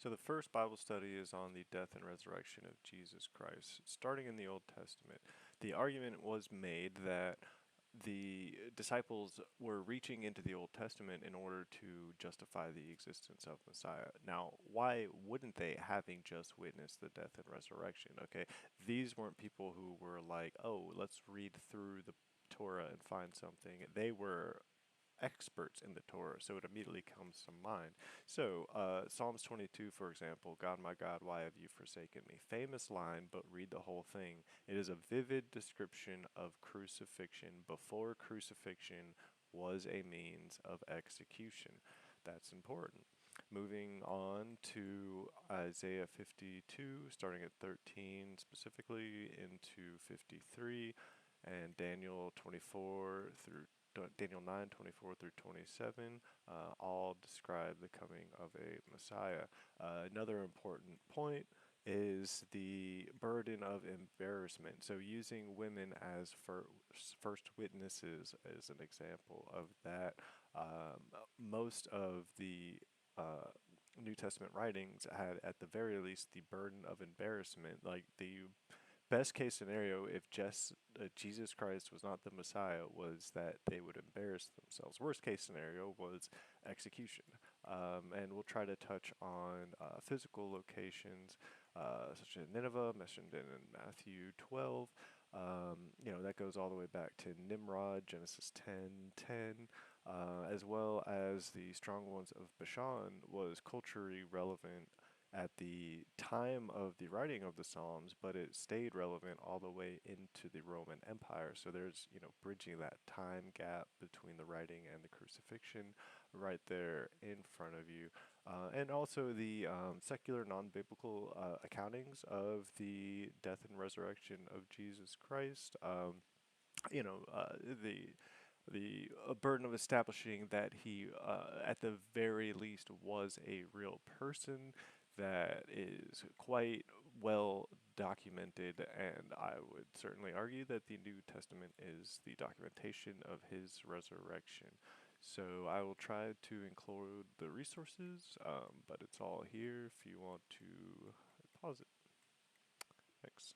So the first Bible study is on the death and resurrection of Jesus Christ, starting in the Old Testament. The argument was made that the disciples were reaching into the Old Testament in order to justify the existence of Messiah. Now, why wouldn't they, having just witnessed the death and resurrection? Okay, these weren't people who were like, oh, let's read through the Torah and find something. They were experts in the Torah, so it immediately comes to mind. So, Psalms 22, for example, God, my God, why have you forsaken me? Famous line, but read the whole thing. It is a vivid description of crucifixion before crucifixion was a means of execution. That's important. Moving on to Isaiah 52, starting at 13 specifically into 53, and Daniel 24 through Daniel 9:24 through 27, all describe the coming of a Messiah. Another important point is the burden of embarrassment. So, using women as first witnesses is an example of that. Most of the New Testament writings had, at the very least, the burden of embarrassment. Like the best case scenario, if Jesus Christ was not the Messiah, was that they would embarrass themselves. Worst case scenario was execution. And we'll try to touch on physical locations, such as Nineveh, mentioned in Matthew 12. That goes all the way back to Nimrod, Genesis 10:10, as well as the strong ones of Bashan was culturally relevant at the time of the writing of the Psalms, but it stayed relevant all the way into the Roman Empire. So there's, bridging that time gap between the writing and the crucifixion right there in front of you. And also the secular, non biblical accountings of the death and resurrection of Jesus Christ. The burden of establishing that he, at the very least, was a real person that is quite well documented, and I would certainly argue that the New Testament is the documentation of his resurrection. So I will try to include the resources, but it's all here if you want to pause it. Thanks.